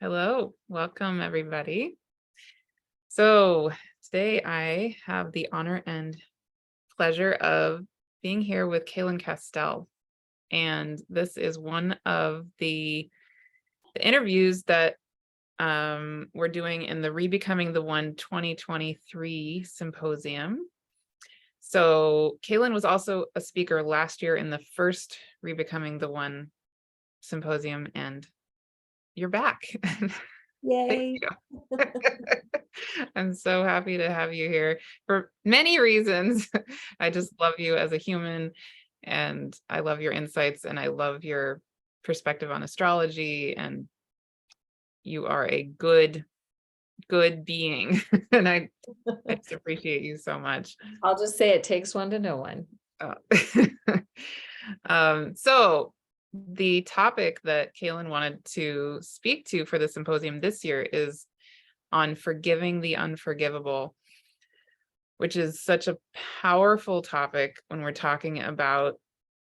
Hello, welcome everybody. So today I have the honor and pleasure of being here with Cayelin Castell. And this is one of the interviews that we're doing in the Rebecoming the One 2023 symposium. So Cayelin was also a speaker last year in the first Rebecoming the One symposium, and you're back. Yay. I'm so happy to have you here for many reasons. I just love you as a human, and I love your insights, and I love your perspective on astrology, and you are a good being. And I just appreciate you so much. I'll just say it takes one to know one. So the topic that Cayelin wanted to speak to for the symposium this year is on forgiving the unforgivable, which is such a powerful topic when we're talking about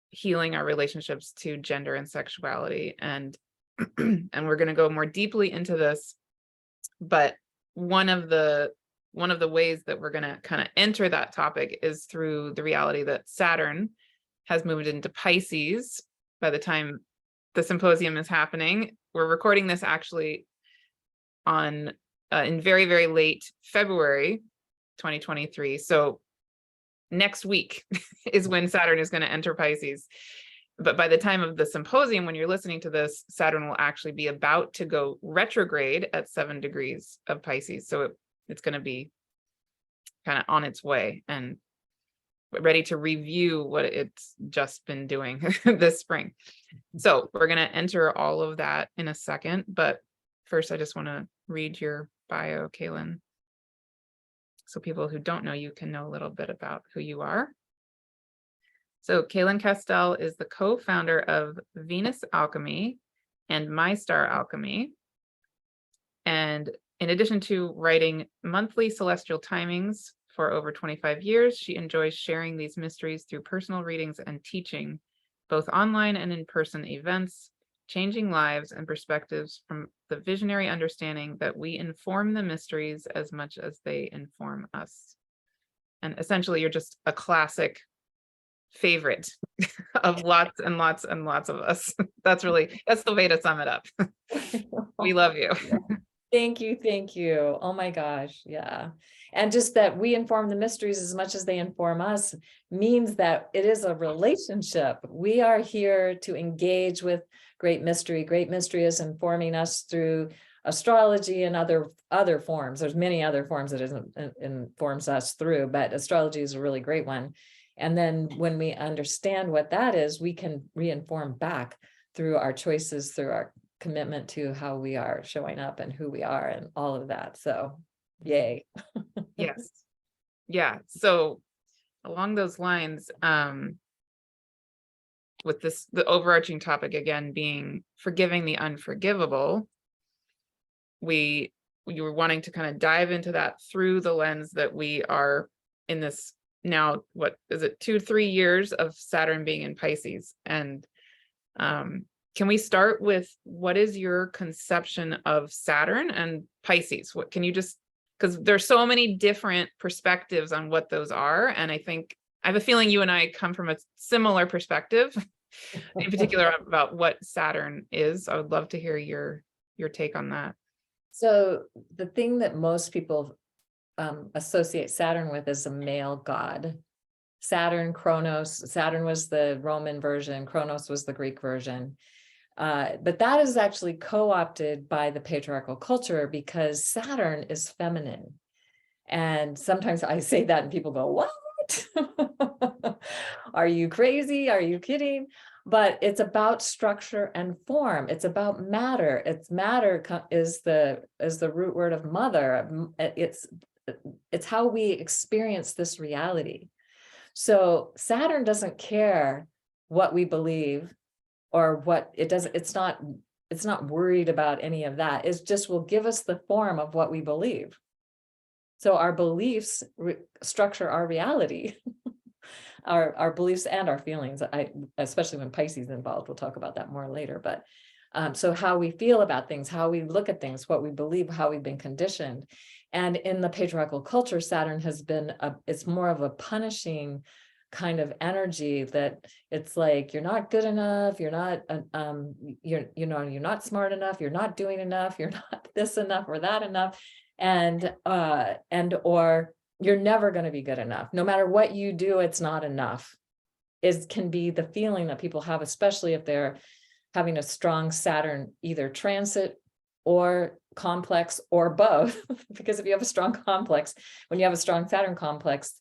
healing our relationships to gender and sexuality. And and we're going to go more deeply into this, but one of the ways that we're going to kind of enter that topic is through the reality that Saturn has moved into Pisces by the time the symposium is happening. We're recording this actually on in very, very late February 2023. So next week is when Saturn is going to enter Pisces. But by the time of the symposium, when you're listening to this, Saturn will actually be about to go retrograde at 7 degrees of Pisces. So it's going to be kind of on its way and ready to review what it's just been doing this spring. So we're going to enter all of that in a second. But first, I just want to read your bio, Cayelin, so people who don't know you can know a little bit about who you are. So Cayelin Castell is the co-founder of Venus Alchemy and My Star Alchemy. And in addition to writing monthly celestial timings for over 25 years, she enjoys sharing these mysteries through personal readings and teaching, both online and in-person events, changing lives and perspectives from the visionary understanding that we inform the mysteries as much as they inform us. And essentially, you're just a classic favorite of lots and lots and lots of us. That's the way to sum it up. We love you. Thank you. Thank you. Oh my gosh. Yeah. And just that we inform the mysteries as much as they inform us means that it is a relationship. We are here to engage with great mystery. Great mystery is informing us through astrology and other forms. There's many other forms that it informs us through, but astrology is a really great one. And then when we understand what that is, we can reinform back through our choices, through our commitment to how we are showing up and who we are and all of that. So yay. Yes. Yeah. So along those lines, with the overarching topic again being forgiving the unforgivable, you were wanting to kind of dive into that through the lens that we are in this now, what is it, 2-3 years of Saturn being in Pisces. And can we start with what is your conception of Saturn and Pisces? What can you just, because there's so many different perspectives on what those are. And I have a feeling you and I come from a similar perspective, in particular about what Saturn is. I would love to hear your take on that. So the thing that most people associate Saturn with is a male god. Saturn, Kronos. Saturn was the Roman version. Kronos was the Greek version. But that is actually co-opted by the patriarchal culture because Saturn is feminine. And sometimes I say that and people go, what? Are you crazy? Are you kidding? But it's about structure and form. It's about matter. It's matter is the root word of mother. It's how we experience this reality. So Saturn doesn't care what we believe or what it does. It's not worried about any of that. It just will give us the form of what we believe. So our beliefs structure our reality, our beliefs and our feelings. Especially when Pisces is involved, we'll talk about that more later. But So how we feel about things, how we look at things, what we believe, how we've been conditioned. And in the patriarchal culture, Saturn has been it's more of a punishing kind of energy, that it's like, you're not good enough, you're not you're not smart enough, you're not doing enough, you're not this enough or that enough, and or you're never going to be good enough. No matter what you do, it's not enough, can be the feeling that people have, especially if they're having a strong Saturn either transit or complex or both. Because if you have a strong complex, when you have a strong Saturn complex,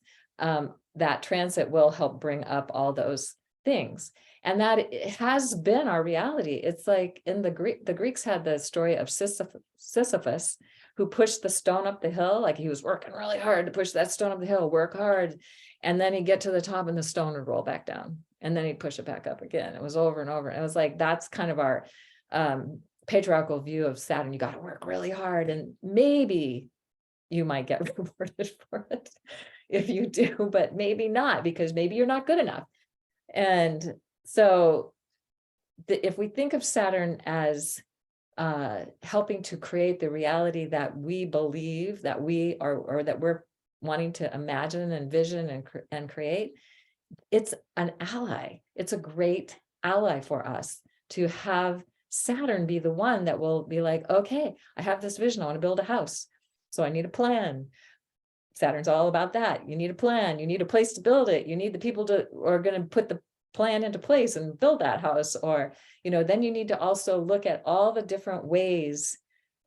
that transit will help bring up all those things. And that has been our reality. It's like in the Greeks had the story of Sisyphus, who pushed the stone up the hill. Like, he was working really hard to push that stone up the hill, work hard. And then he'd get to the top and the stone would roll back down. And then he'd push it back up again. It was over and over. And it was like, that's kind of our patriarchal view of Saturn. You got to work really hard, and maybe you might get rewarded for it if you do, but maybe not, because maybe you're not good enough. And so if we think of Saturn as helping to create the reality that we believe that we are, or that we're wanting to imagine and vision and create, it's an ally. It's a great ally for us to have Saturn be the one that will be like, okay, I have this vision, I want to build a house, so I need a plan. Saturn's all about that. You need a plan, you need a place to build it, you need the people to are going to put the plan into place and build that house. Or, then you need to also look at all the different ways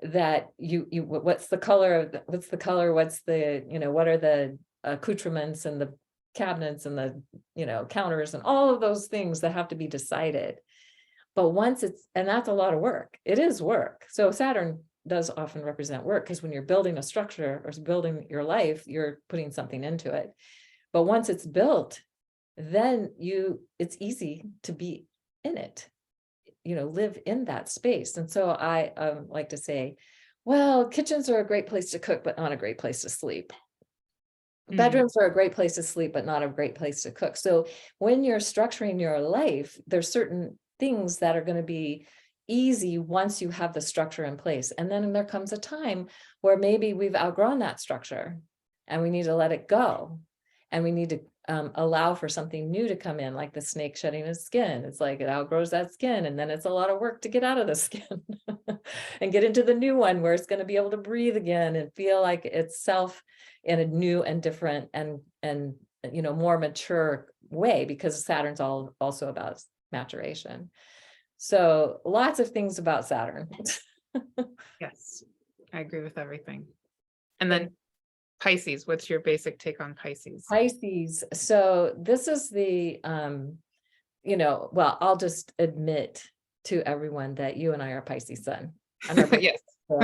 that what's the color, what are the accoutrements and the cabinets and the counters and all of those things that have to be decided. But once and that's a lot of work. It is work. So Saturn does often represent work, because when you're building a structure or building your life, you're putting something into it. But once it's built, then it's easy to be in it, live in that space. And so I like to say, well, kitchens are a great place to cook, but not a great place to sleep. Bedrooms are a great place to sleep, but not a great place to cook. So when you're structuring your life, there's certain things that are going to be easy once you have the structure in place. And then there comes a time where maybe we've outgrown that structure and we need to let it go. And we need to allow for something new to come in, like the snake shedding its skin. It's like it outgrows that skin, and then it's a lot of work to get out of the skin and get into the new one where it's going to be able to breathe again and feel like itself in a new and different and more mature way, because Saturn's also about maturation. So lots of things about Saturn. Yes, I agree with everything. And then Pisces, what's your basic take on Pisces? Pisces. So this is the, well, I'll just admit to everyone that you and I are Pisces sun. Yes. So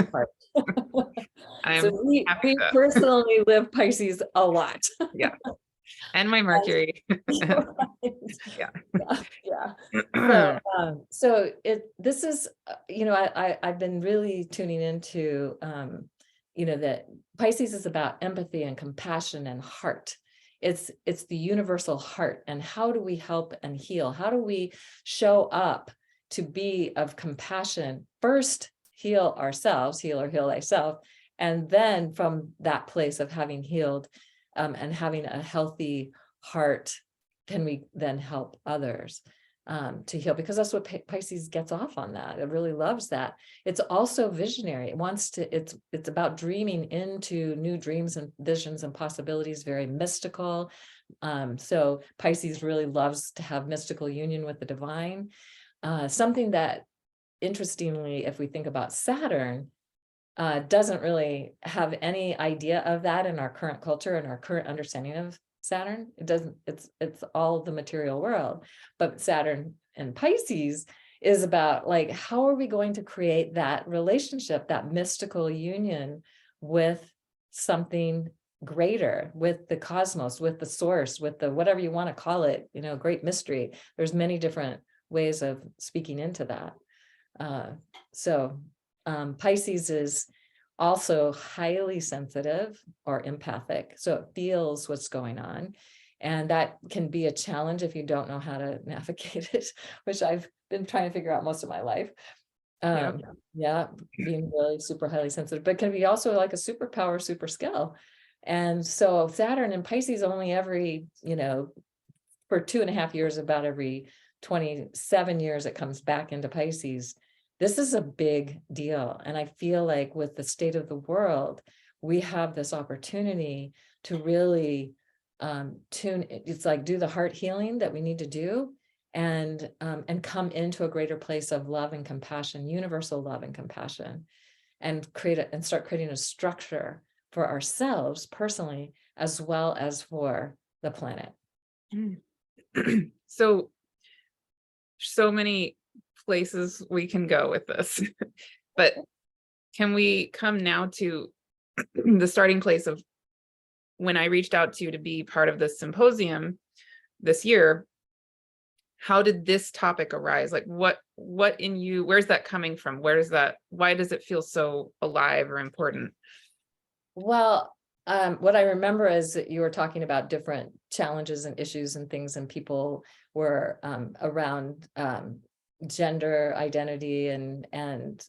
we personally live Pisces a lot. Yeah. And my Mercury. Yeah. Yeah. So this is, I've been really tuning into, that Pisces is about empathy and compassion and heart. It's the universal heart. And how do we help and heal? How do we show up to be of compassion? First, heal ourselves, heal or heal thyself. And then from that place of having healed and having a healthy heart, can we then help others to heal? Because that's what Pisces gets off on that. It really loves that. It's also visionary. It wants to, it's about dreaming into new dreams and visions and possibilities, very mystical. So Pisces really loves to have mystical union with the divine. Something that, interestingly, if we think about Saturn, doesn't really have any idea of that in our current culture and our current understanding of Saturn. It doesn't, it's all the material world. But Saturn and Pisces is about, like, how are we going to create that relationship, that mystical union with something greater, with the cosmos, with the source, with the whatever you want to call it, great mystery. There's many different ways of speaking into that. Pisces is also highly sensitive or empathic, so it feels what's going on, and that can be a challenge if you don't know how to navigate it, which I've been trying to figure out most of my life. Yeah. Yeah, being really super highly sensitive, but can be also like a superpower, super skill. And so Saturn and Pisces only every, for 2.5 years, about every 27 years, it comes back into Pisces. This is a big deal. And I feel like with the state of the world, we have this opportunity to really it's like do the heart healing that we need to do, and come into a greater place of love and compassion, universal love and compassion, and start creating a structure for ourselves personally, as well as for the planet. So many places we can go with this, but can we come now to the starting place of when I reached out to you to be part of this symposium this year? How did this topic arise? Like what in you, where's that coming from? Why does it feel so alive or important? Well, what I remember is that you were talking about different challenges and issues and things, and people were around gender identity and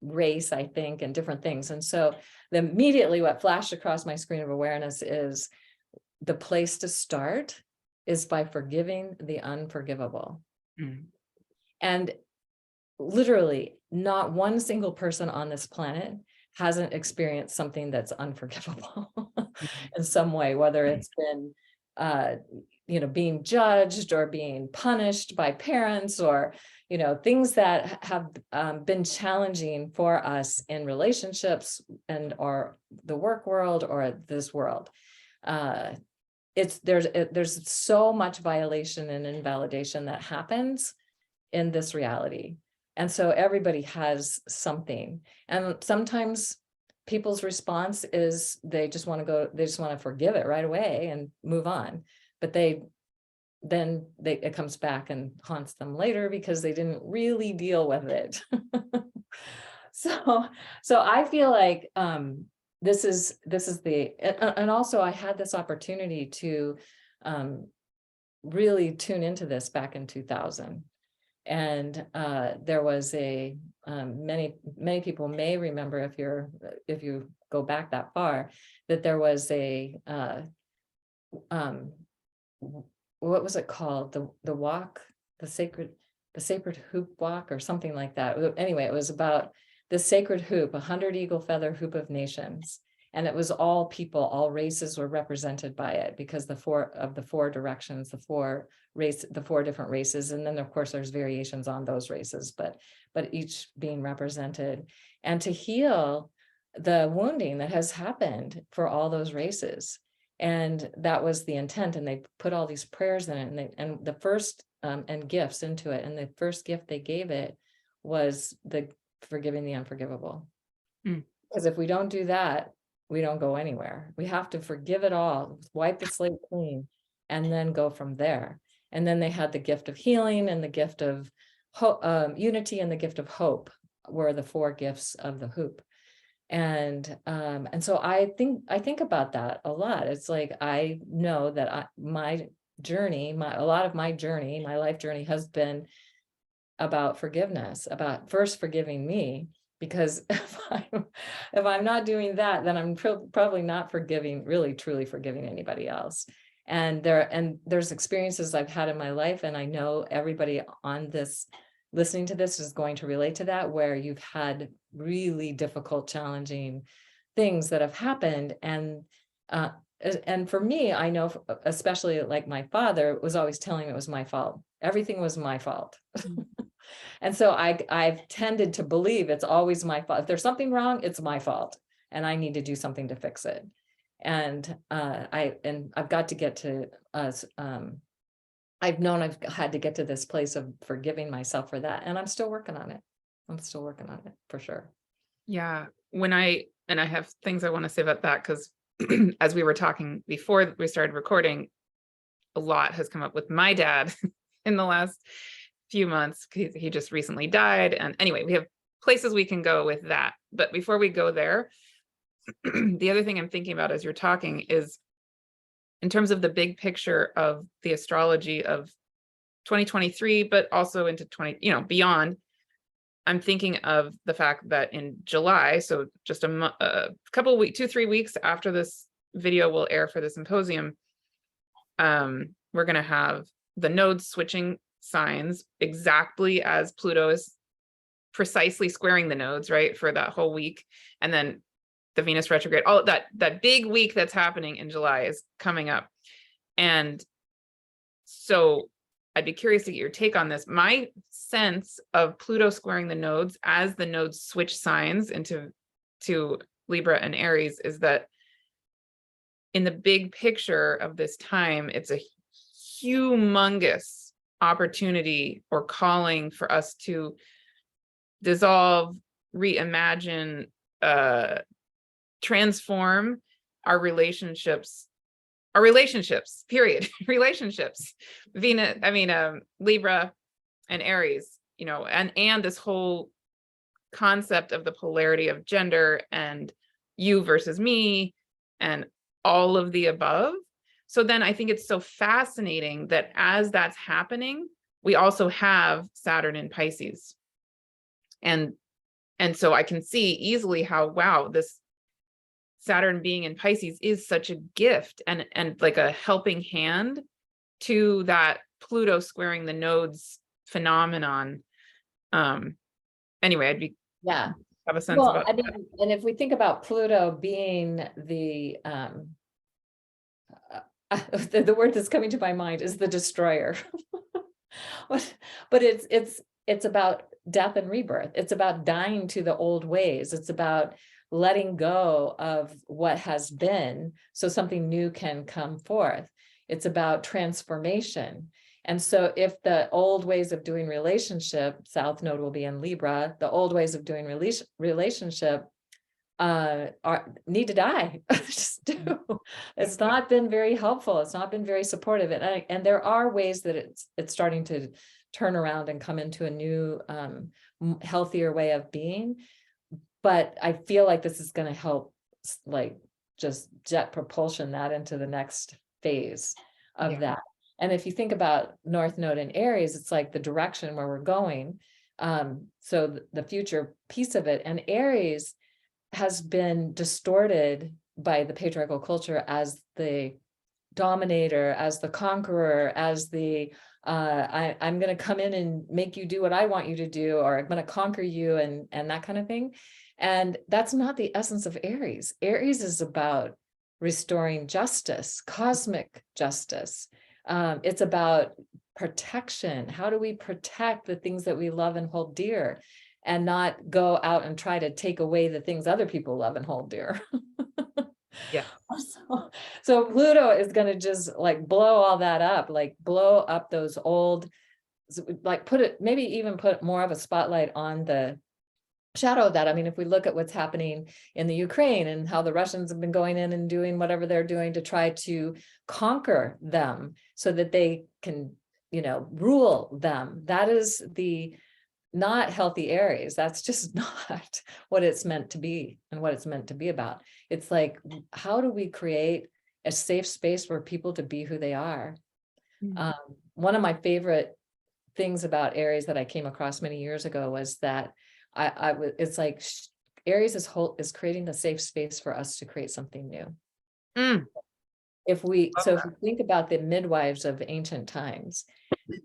race, I think, and different things. And so immediately what flashed across my screen of awareness is the place to start is by forgiving the unforgivable. Mm. And literally not one single person on this planet hasn't experienced something that's unforgivable in some way, whether it's been being judged or being punished by parents, or things that have been challenging for us in relationships and or the work world or this world. There's so much violation and invalidation that happens in this reality. And so everybody has something. And sometimes people's response is they just want to forgive it right away and move on. But it comes back and haunts them later because they didn't really deal with it. So I feel like this is and also I had this opportunity to really tune into this back in 2000. And there was many people may remember, if you go back that far, that there was what was it called? The walk, the sacred hoop walk or something like that. Anyway, it was about the sacred hoop, 100 eagle feather hoop of nations. And it was all people, all races were represented by it, because the four directions, the four different races. And then of course there's variations on those races, but each being represented, and to heal the wounding that has happened for all those races. And that was the intent. And they put all these prayers in it, and the first and gifts into it. And the first gift they gave it was the forgiving the unforgivable. Because if we don't do that, we don't go anywhere. We have to forgive it all, wipe the slate clean, and then go from there. And then they had the gift of healing and the gift of unity and the gift of hope were the four gifts of the hoop. And so I think about that a lot. It's like, I know that my life journey has been about forgiveness, about first forgiving me. Because if I'm not doing that, then I'm probably not really truly forgiving anybody else. And there's experiences I've had in my life, and I know everybody on this listening to this is going to relate to that, where you've had really difficult, challenging things that have happened. And for me, I know, especially like my father was always telling me it was my fault. Everything was my fault. And so I've tended to believe it's always my fault. If there's something wrong, it's my fault, and I need to do something to fix it. And I've got to get to us. I've known I've had to get to this place of forgiving myself for that, and I'm still working on it. For sure. Yeah, I have things I want to say about that, because as we were talking before we started recording, a lot has come up with my dad in the last few months. He just recently died. And anyway, we have places we can go with that. But before we go there, the other thing I'm thinking about as you're talking is, in terms of the big picture of the astrology of 2023, but also into beyond, I'm thinking of the fact that in July, so just a couple of weeks, 2-3 weeks after this video will air for the symposium, we're going to have the nodes switching signs exactly as Pluto is precisely squaring the nodes, right, for that whole week. And then the Venus retrograde, all that big week that's happening in July is coming up. And so I'd be curious to get your take on this. My sense of Pluto squaring the nodes as the nodes switch signs into Libra and Aries is that in the big picture of this time, it's a humongous opportunity or calling for us to dissolve, reimagine, transform our relationships, period. Relationships. Venus, Libra and Aries, and this whole concept of the polarity of gender and you versus me and all of the above. So then I think it's so fascinating that as that's happening, we also have Saturn in Pisces. And so I can see easily how, wow, this Saturn being in Pisces is such a gift and like a helping hand to that Pluto squaring the nodes phenomenon. Anyway, I'd be have a sense about that. And if we think about Pluto being the word that's coming to my mind is the destroyer. But it's about death and rebirth. It's about dying to the old ways. It's about letting go of what has been so something new can come forth. It's about transformation. And so if the old ways of doing relationship, South Node will be in Libra, the old ways of doing relationship need to die. Just do. It's not been very helpful. It's not been very supportive. And there are ways that it's starting to turn around and come into a new, healthier way of being. But I feel like this is going to help, like, just jet propulsion that into the next phase of that. And if you think about North Node in Aries, it's like the direction where we're going. So the future piece of it, and Aries has been distorted by the patriarchal culture as the dominator, as the conqueror, as the I'm going to come in and make you do what I want you to do, or I'm going to conquer you, and that kind of thing. And that's not the essence of Aries. Aries is about restoring justice, cosmic justice. It's about protection. How do we protect the things that we love and hold dear, and not go out and try to take away the things other people love and hold dear? Yeah. So Pluto is going to just like blow all that up, like blow up those old, like maybe even put more of a spotlight on the shadow of that. I mean, if we look at what's happening in the Ukraine and how the Russians have been going in and doing whatever they're doing to try to conquer them so that they can, rule them, that is the not healthy Aries. That's just not what it's meant to be and what it's meant to be about. It's like, how do we create a safe space for people to be who they are? Mm-hmm. One of my favorite things about Aries that I came across many years ago was that it's like Aries is creating a safe space for us to create something new. Mm. If we think about the midwives of ancient times,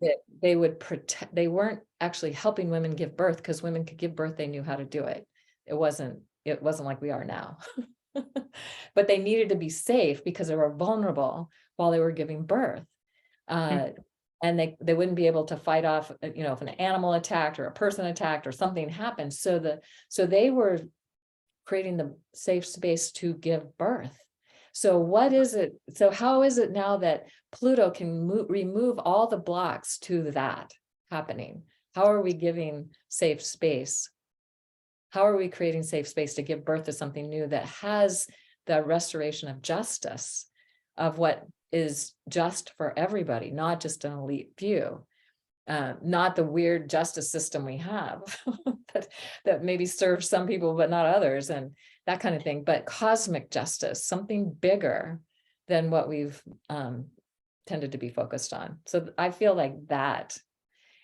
that they would protect, they weren't actually helping women give birth, because women could give birth, they knew how to do it. It wasn't like we are now. But they needed to be safe because they were vulnerable while they were giving birth. And they wouldn't be able to fight off, if an animal attacked or a person attacked or something happened. So they were creating the safe space to give birth. So what is it? So how is it now that Pluto can remove all the blocks to that happening? How are we giving safe space? How are we creating safe space to give birth to something new that has the restoration of justice, of what is just for everybody, not just an elite few, not the weird justice system we have that maybe serves some people but not others, and that kind of thing, but cosmic justice, something bigger than what we've tended to be focused on. So I feel like that.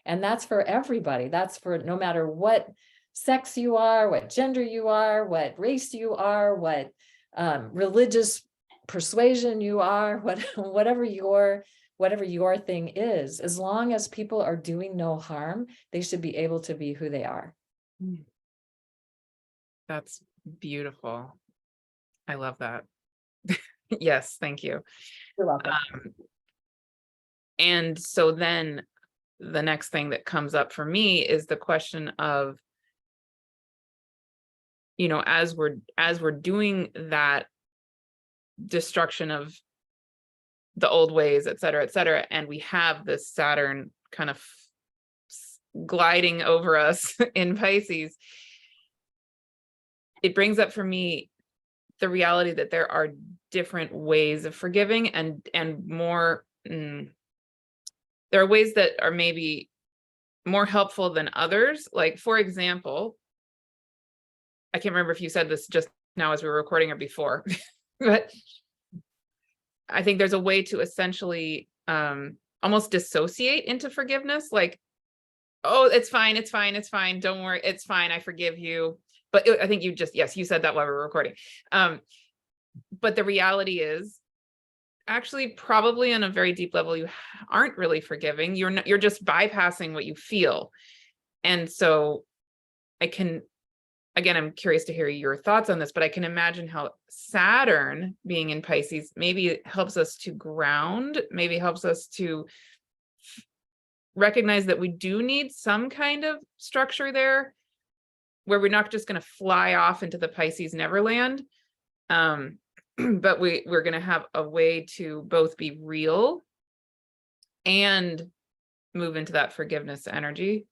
And that's for everybody. That's for no matter what sex you are, what gender you are, what race you are, what religious persuasion you are, whatever your thing is, as long as people are doing no harm, they should be able to be who they are. That's beautiful. I love that. Yes, thank you. You're welcome. And so then the next thing that comes up for me is the question of, you know, as we're doing that destruction of the old ways, et cetera, and we have this Saturn kind of gliding over us in Pisces, it brings up for me the reality that there are different ways of forgiving, and more there are ways that are maybe more helpful than others. Like, for example, I can't remember if you said this just now as we were recording or before, but I think there's a way to essentially almost dissociate into forgiveness. Like, oh, it's fine, don't worry, it's fine, I forgive you. But I think you just, yes, you said that while we were recording. But the reality is, actually, probably on a very deep level, you aren't really forgiving. You're just bypassing what you feel. And so again, I'm curious to hear your thoughts on this, but I can imagine how Saturn being in Pisces maybe helps us to ground, maybe helps us to recognize that we do need some kind of structure there, where we're not just going to fly off into the Pisces Neverland. But we're going to have a way to both be real and move into that forgiveness energy.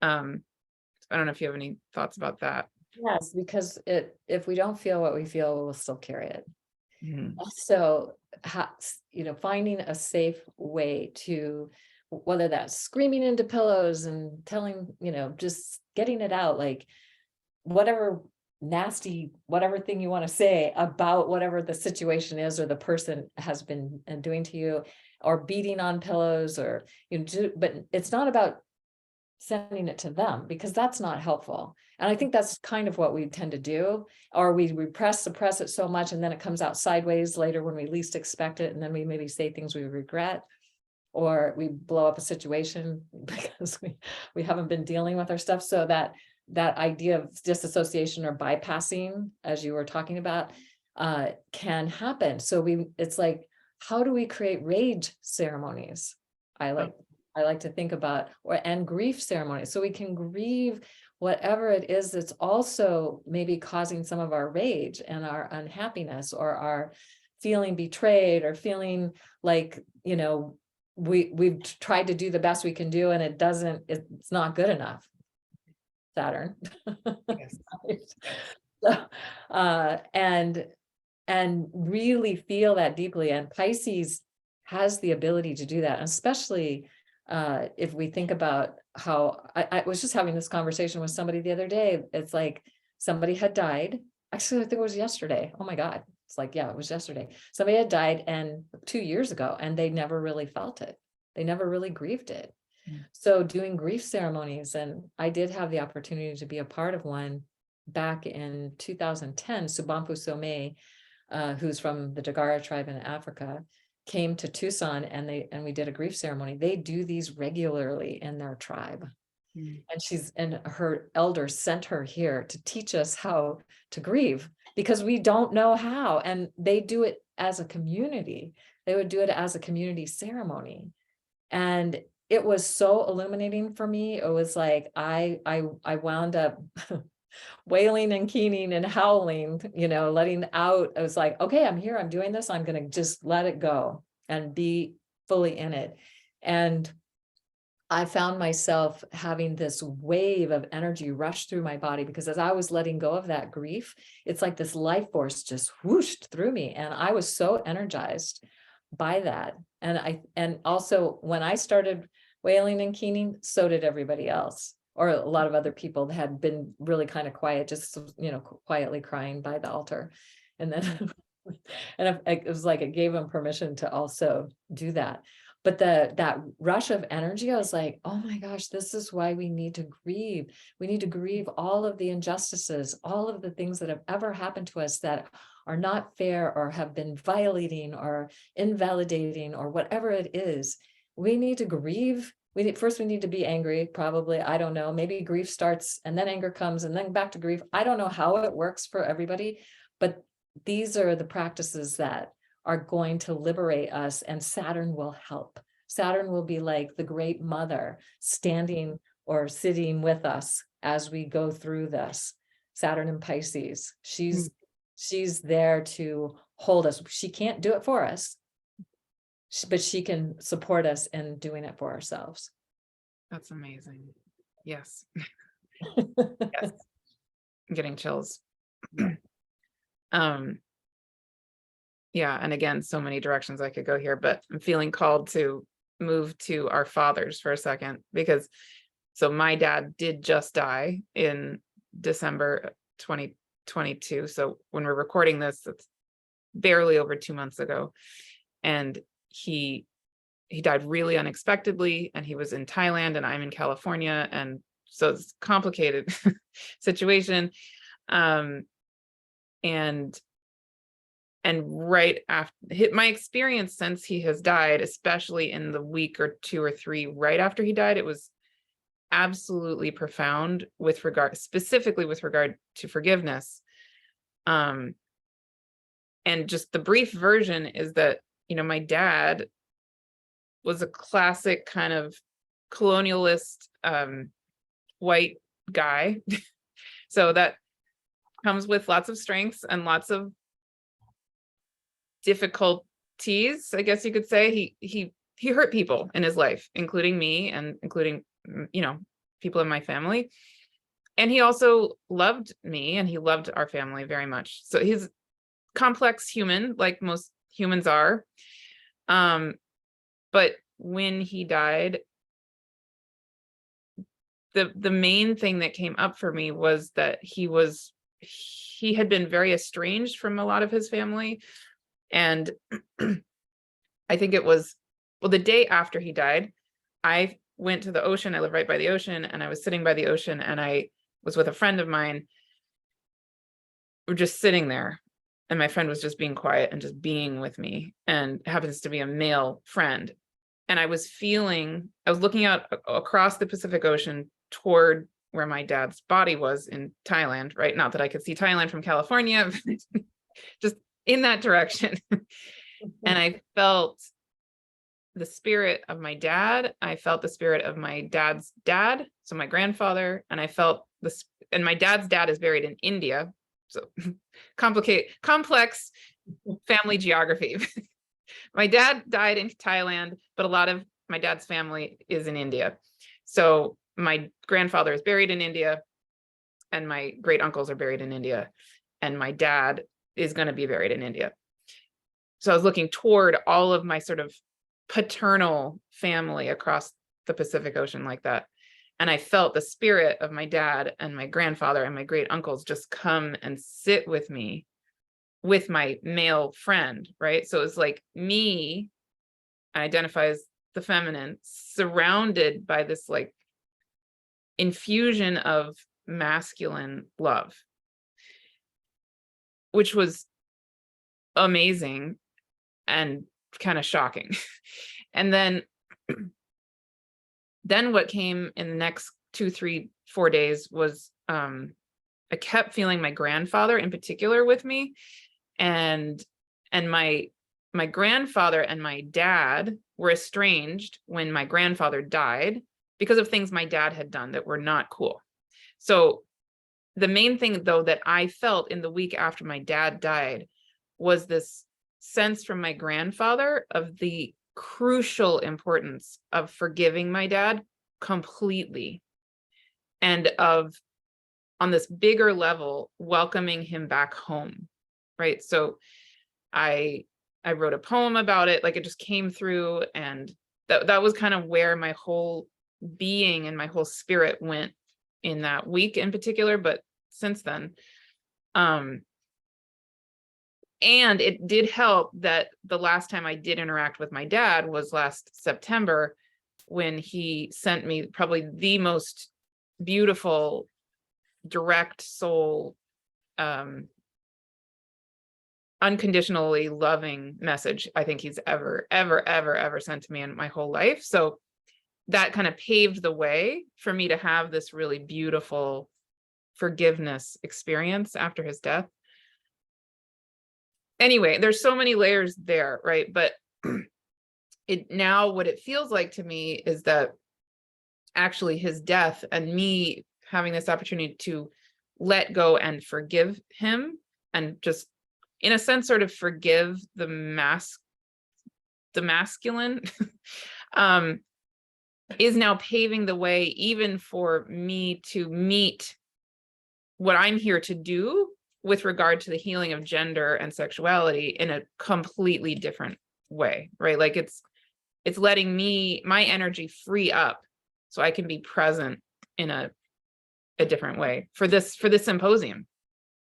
I don't know if you have any thoughts about that. Yes, because if we don't feel what we feel, we'll still carry it. Mhm. So, finding a safe way to, whether that's screaming into pillows and telling, just getting it out, like whatever nasty, whatever thing you want to say about whatever the situation is or the person has been doing to you, or beating on pillows, or, but it's not about sending it to them, because that's not helpful. And I think that's kind of what we tend to do, or we suppress it so much, and then it comes out sideways later when we least expect it. And then we maybe say things we regret, or we blow up a situation because we haven't been dealing with our stuff. So that idea of disassociation or bypassing, as you were talking about, can happen. So it's like, how do we create rage ceremonies? I like to think about, and grief ceremonies, so we can grieve whatever it is that's also maybe causing some of our rage and our unhappiness, or our feeling betrayed, or feeling like, we've tried to do the best we can do and it's not good enough. Saturn. Yes. So, and really feel that deeply. And Pisces has the ability to do that, especially if we think about how I was just having this conversation with somebody the other day. It's like somebody had died. Actually, I think it was yesterday. Oh my God. It's like, yeah, it was yesterday. Somebody had died 2 years ago, and they never really felt it. They never really grieved it. So doing grief ceremonies, and I did have the opportunity to be a part of one back in 2010. Subampu Somé, who's from the Dagara tribe in Africa, came to Tucson, and we did a grief ceremony. They do these regularly in their tribe. And her elders sent her here to teach us how to grieve, because we don't know how. And they do it as a community. They would do it as a community ceremony. And it was so illuminating for me. It was like, I wound up wailing and keening and howling, letting out. I was like, okay, I'm here, I'm doing this. I'm going to just let it go and be fully in it. And I found myself having this wave of energy rush through my body, because as I was letting go of that grief, it's like this life force just whooshed through me. And I was so energized by that. And also when I started wailing and keening, so did everybody else, or a lot of other people that had been really kind of quiet, just, quietly crying by the altar. And then, and it was like, it gave them permission to also do that. But that rush of energy, I was like, oh my gosh, this is why we need to grieve. We need to grieve all of the injustices, all of the things that have ever happened to us that are not fair or have been violating or invalidating or whatever it is. We need to grieve. First we need to be angry, probably. I don't know. Maybe grief starts and then anger comes and then back to grief. I don't know how it works for everybody, but these are the practices that are going to liberate us, and Saturn will help. Saturn will be like the great mother standing or sitting with us as we go through this. Saturn and Pisces, she's there to hold us. She can't do it for us, but she can support us in doing it for ourselves. That's amazing. Yes. Yes. I'm getting chills. Yeah, and again, so many directions I could go here, but I'm feeling called to move to our fathers for a second, because so my dad did just die in December 2022. So when we're recording this, it's barely over 2 months ago. And he died really unexpectedly, and he was in Thailand and I'm in California. And so it's a complicated situation. And right after my experience since he has died, especially in the week or 2 or 3 right after he died, it was absolutely profound specifically with regard to forgiveness. And just the brief version is that, my dad was a classic kind of colonialist, white guy. So that comes with lots of strengths and lots of difficulties, I guess you could say. He hurt people in his life, including me and including, people in my family. And he also loved me and he loved our family very much. So he's a complex human, like most humans are. But when he died, the main thing that came up for me was that he had been very estranged from a lot of his family. And I think it was, the day after he died, I went to the ocean. I live right by the ocean, and I was sitting by the ocean, and I was with a friend of mine. We're just sitting there, and my friend was just being quiet and just being with me, and happens to be a male friend. And I was looking out across the Pacific Ocean toward where my dad's body was in Thailand, right? Not that I could see Thailand from California, just in that direction. And I felt the spirit of my dad. I felt the spirit of my dad's dad, so my grandfather, and I felt this, and my dad's dad is buried in India. So complex family geography. My dad died in Thailand, but a lot of my dad's family is in India. So my grandfather is buried in India, and my great uncles are buried in India, and my dad is going to be buried in India. So I was looking toward all of my sort of paternal family across the Pacific Ocean like that. And I felt the spirit of my dad and my grandfather and my great uncles just come and sit with me, with my male friend, right? So it's like me, I identify as the feminine, surrounded by this like infusion of masculine love, which was amazing and kind of shocking. And then what came in the next 2, 3, 4 days was I kept feeling my grandfather in particular with me, and my grandfather and my dad were estranged when my grandfather died because of things my dad had done that were not cool. So the main thing though that I felt in the week after my dad died was this sense from my grandfather of the crucial importance of forgiving my dad completely, and of, on this bigger level, welcoming him back home, right? So I wrote a poem about it, like it just came through, and that was kind of where my whole being and my whole spirit went in that week in particular, but since then. And it did help that the last time I did interact with my dad was last September, when he sent me probably the most beautiful, direct soul, unconditionally loving message I think he's ever sent to me in my whole life. So that kind of paved the way for me to have this really beautiful forgiveness experience after his death. Anyway, there's so many layers there, right? But what it feels like to me is that actually his death and me having this opportunity to let go and forgive him, and just in a sense sort of forgive the masculine is now paving the way even for me to meet what I'm here to do with regard to the healing of gender and sexuality in a completely different way, right? Like it's letting my energy free up so I can be present in a different way for this symposium.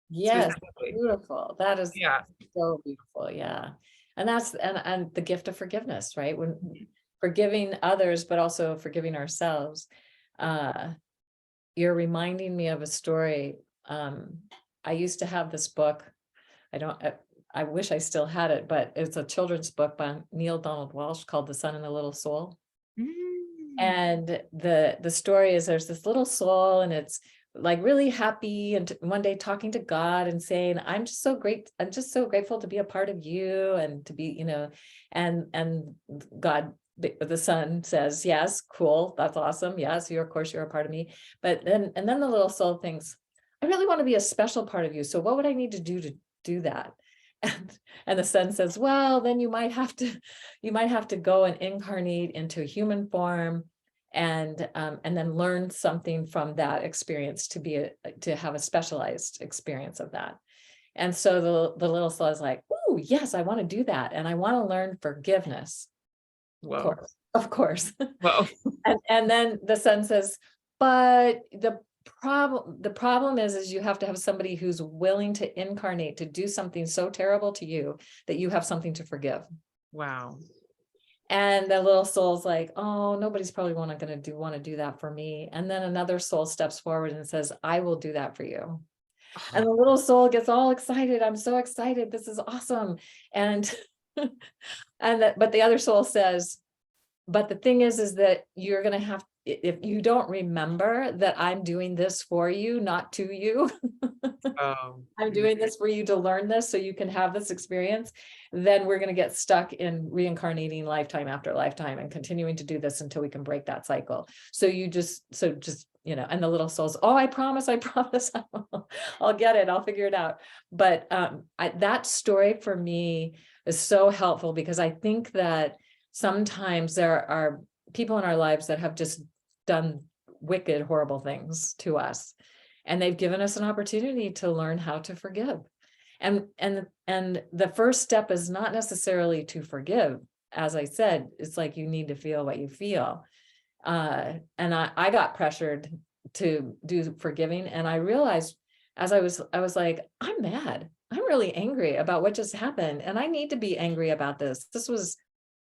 Yes, Specifically. beautiful. That is Yeah. so beautiful. Yeah. And that's, and the gift of forgiveness, right? When forgiving others, but also forgiving ourselves. You're reminding me of a story. I used to have this book. I wish I still had it, but it's a children's book by Neil Donald Walsh called The Sun and the Little Soul. And the story is, there's this little soul, and it's like really happy, and one day talking to God and saying, I'm just so grateful to be a part of you, and to be, and God, the son says, yes, cool, that's awesome, yes, of course you're a part of me. But then the little soul thinks, I really want to be a special part of you, so what would I need to do that? And the son says, well, then you might have to go and incarnate into a human form, and then learn something from that experience to have a specialized experience of that. And so the little soul is like, oh yes, I want to do that, and I want to learn forgiveness. Whoa. Of course. Whoa. And then the son says, but the problem is you have to have somebody who's willing to incarnate to do something so terrible to you that you have something to forgive. Wow. And the little soul's like, oh, nobody's probably want to do that for me. And then another soul steps forward and says, I will do that for you. And the little soul gets all excited. I'm so excited. This is awesome. And but the other soul says, but the thing is that you're going to have, if you don't remember that I'm doing this for you, not to you, I'm doing this for you to learn this so you can have this experience, then we're going to get stuck in reincarnating lifetime after lifetime and continuing to do this until we can break that cycle. So and the little soul's, oh, I promise, I'll get it. I'll figure it out. But that story for me is so helpful, because I think that sometimes there are people in our lives that have just done wicked, horrible things to us, and they've given us an opportunity to learn how to forgive. And the first step is not necessarily to forgive. As I said, it's like you need to feel what you feel. And I got pressured to do forgiving, and I realized as I was like, I'm mad. I'm really angry about what just happened, and I need to be angry about this. This was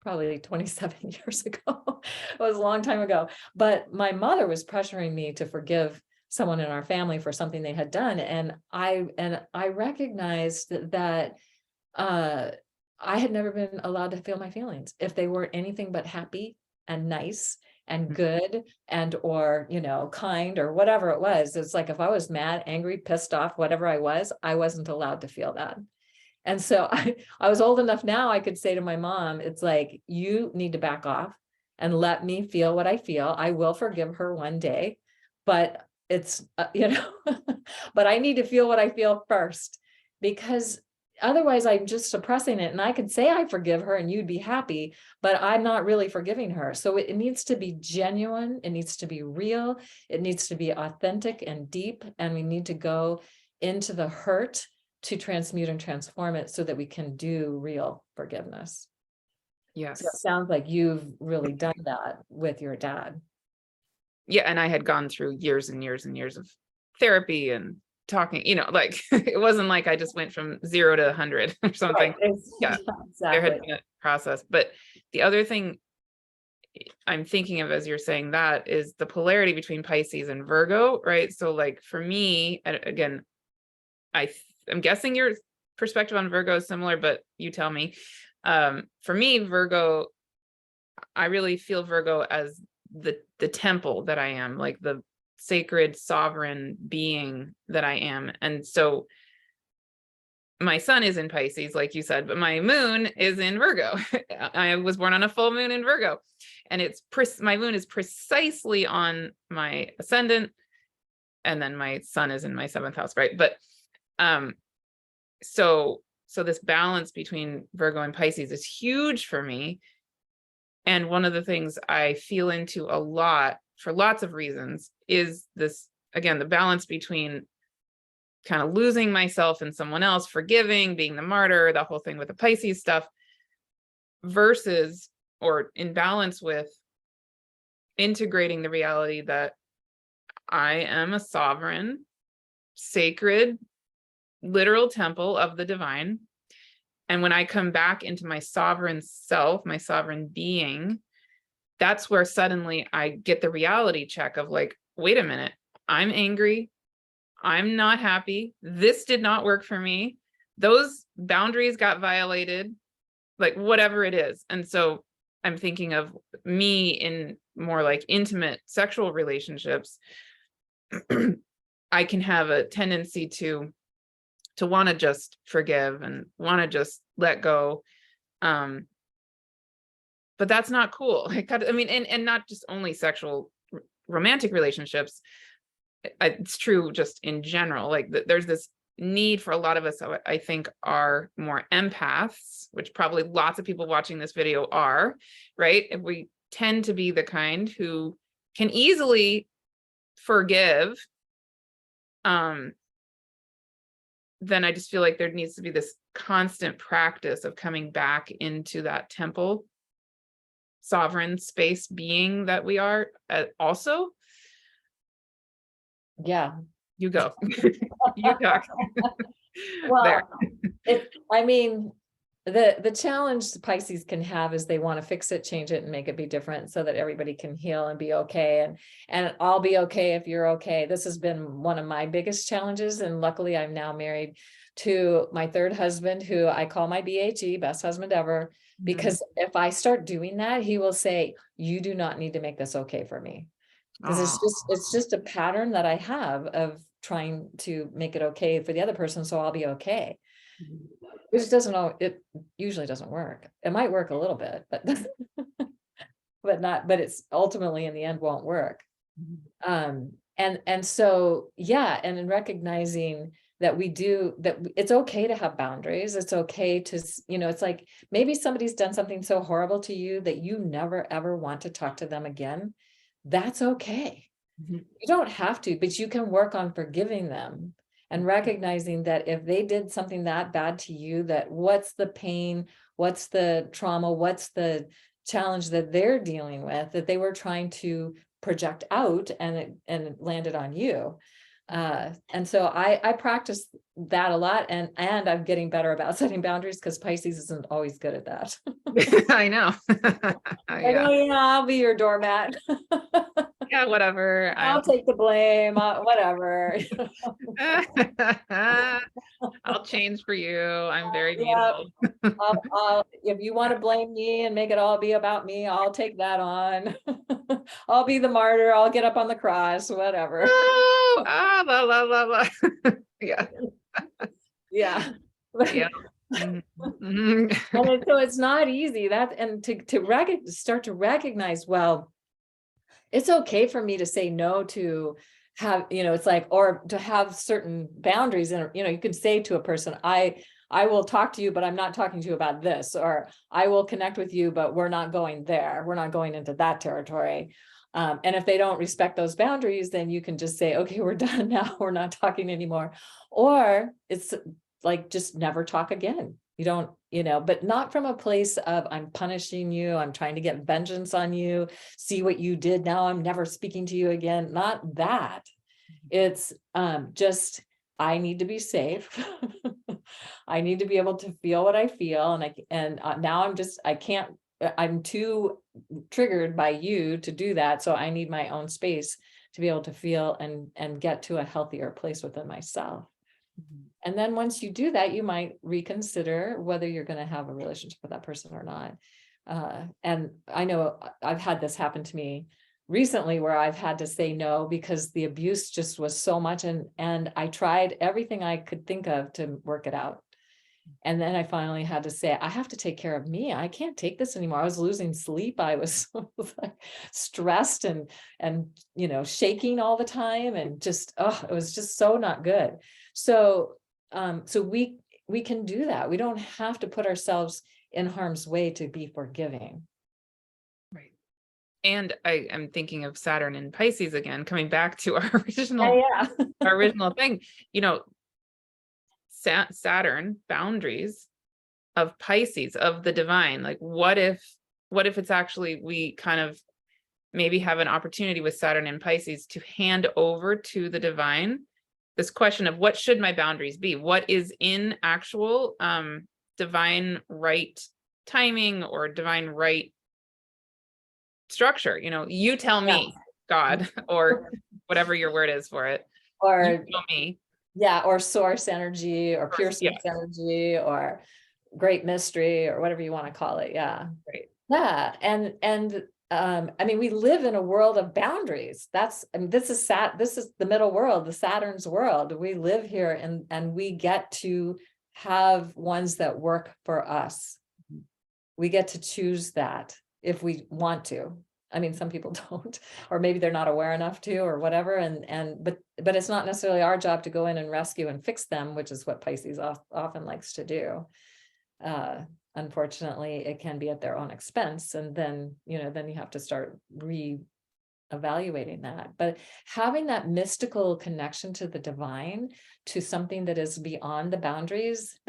probably 27 years ago. It was a long time ago. But my mother was pressuring me to forgive someone in our family for something they had done. And I recognized that I had never been allowed to feel my feelings if they were anything but happy and nice and good and, or, kind, or whatever it was. It's like, if I was mad, angry, pissed off, whatever I wasn't allowed to feel that. And so I was old enough now, I could say to my mom, it's like, you need to back off and let me feel what I feel. I will forgive her one day, but it's, but I need to feel what I feel first, because otherwise I'm just suppressing it. And I could say I forgive her and you'd be happy, but I'm not really forgiving her. So it needs to be genuine. It needs to be real. It needs to be authentic and deep. And we need to go into the hurt to transmute and transform it so that we can do real forgiveness. Yes. So it sounds like you've really done that with your dad. Yeah. And I had gone through years and years and years of therapy and talking, like it wasn't like I just went from 0 to 100 or something. Right. Yeah, there had been a process. But the other thing I'm thinking of as you're saying that is the polarity between Pisces and Virgo, right? So like for me, and again, I'm guessing your perspective on Virgo is similar, but you tell me. For me, Virgo, I really feel Virgo as the temple that I am, like the sacred sovereign being that I am. And so my sun is in Pisces, like you said, but my moon is in Virgo. I was born on a full moon in Virgo, and my moon is precisely on my ascendant, and then my sun is in my 7th house, right? But so this balance between Virgo and Pisces is huge for me. And one of the things I feel into a lot for lots of reasons is this, again, the balance between kind of losing myself in someone else, forgiving, being the martyr, the whole thing with the Pisces stuff, versus, or in balance with, integrating the reality that I am a sovereign, sacred, literal temple of the divine. And when I come back into my sovereign self, my sovereign being, that's where suddenly I get the reality check of like, wait a minute, I'm angry. I'm not happy. This did not work for me. Those boundaries got violated, like whatever it is. And so I'm thinking of me in more like intimate sexual relationships. I can have a tendency to want to just forgive and want to just let go. But that's not cool. I mean, and not just only sexual romantic relationships. It's true just in general. Like there's this need for a lot of us, I think, are more empaths, which probably lots of people watching this video are, right? And we tend to be the kind who can easily forgive. Then I just feel like there needs to be this constant practice of coming back into that temple, sovereign space being that we are also. Yeah. You go. You talk. Well, I mean, the challenge Pisces can have is they want to fix it, change it, and make it be different so that everybody can heal and be okay. And I'll be okay if you're okay. This has been one of my biggest challenges. And luckily I'm now married to my 3rd husband, who I call my BHE, best husband ever, because if I start doing that, he will say, you do not need to make this okay for me. Because it's just a pattern that I have of trying to make it okay for the other person, so I'll be okay. Which it usually doesn't work. It might work a little bit, but but it's ultimately in the end won't work. And so, yeah, and in recognizing that it's okay to have boundaries. It's okay to, it's like maybe somebody's done something so horrible to you that you never ever want to talk to them again. That's okay. You don't have to, but you can work on forgiving them and recognizing that if they did something that bad to you, that what's the pain, what's the trauma, what's the challenge that they're dealing with, that they were trying to project out and it landed on you. And so I practice that a lot, and I'm getting better about setting boundaries because Pisces isn't always good at that. I know. Yeah, I'll be your doormat. Yeah, whatever. I'll take the blame, whatever. I'll change for you. I'm very Yeah. beautiful. If you want to blame me and make it all be about me, I'll take that on. I'll be the martyr. I'll get up on the cross, whatever. Oh, la, la, la, la. Yeah. Yeah. Yeah. Mm-hmm. And so it's not easy to start to recognize, well, it's okay for me to say no to have, it's like, or to have certain boundaries. And, you can say to a person, I will talk to you, but I'm not talking to you about this, or I will connect with you, but we're not going there. We're not going into that territory. And if they don't respect those boundaries, then you can just say, okay, we're done now. We're not talking anymore. Or it's like, just never talk again. You don't, but not from a place of I'm punishing you. I'm trying to get vengeance on you. See what you did. Now I'm never speaking to you again. Not that. It's just I need to be safe. I need to be able to feel what I feel. And now I'm too triggered by you to do that. So I need my own space to be able to feel and get to a healthier place within myself. And then once you do that, you might reconsider whether you're going to have a relationship with that person or not. And I know I've had this happen to me recently where I've had to say no because the abuse just was so much. And I tried everything I could think of to work it out. And then I finally had to say, I have to take care of me. I can't take this anymore. I was losing sleep. I was like stressed and, shaking all the time. And just, it was just so not good. So we can do that. We don't have to put ourselves in harm's way to be forgiving. Right. And I am thinking of Saturn and Pisces again, coming back to our original, our original thing, Saturn, boundaries of Pisces, of the divine. Like, what if it's actually, we kind of maybe have an opportunity with Saturn and Pisces to hand over to the divine this question of what should my boundaries be? What is in actual divine right timing or divine right structure? You tell me, God, or whatever your word is for it. Or you tell me. Yeah, or source energy, or pure source energy, or great mystery, or whatever you want to call it. Yeah. Right. Yeah. We live in a world of boundaries. This is the middle world, the Saturn's world. We live here and we get to have ones that work for us. We get to choose that if we want to. Some people don't, or maybe they're not aware enough to, or whatever. But it's not necessarily our job to go in and rescue and fix them, which is what Pisces often likes to do. Unfortunately, it can be at their own expense. And then you have to start re-evaluating that. But having that mystical connection to the divine, to something that is beyond the boundaries,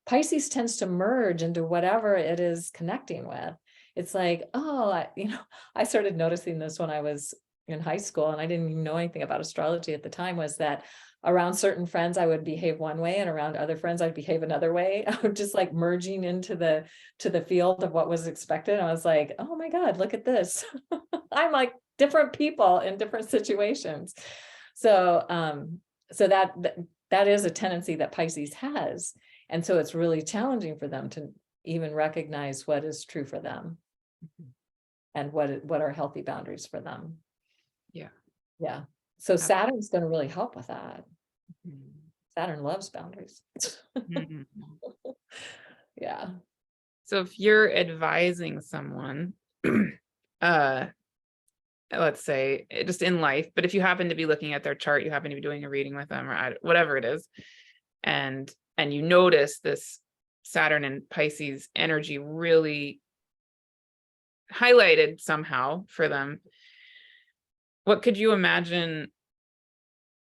Pisces tends to merge into whatever it is connecting with. It's like, I started noticing this when I was in high school, and I didn't even know anything about astrology at the time, was that around certain friends, I would behave one way, and around other friends, I'd behave another way. I would just like merging into the field of what was expected. I was like, oh my God, look at this. I'm like different people in different situations. So that is a tendency that Pisces has. And so it's really challenging for them to even recognize what is true for them and what are healthy boundaries for them. Yeah. So Saturn's going to really help with that. Saturn loves boundaries. Yeah. So if you're advising someone, let's say just in life, but if you happen to be looking at their chart, you happen to be doing a reading with them, or whatever it is, and you notice this Saturn and Pisces energy really highlighted somehow for them, what could you imagine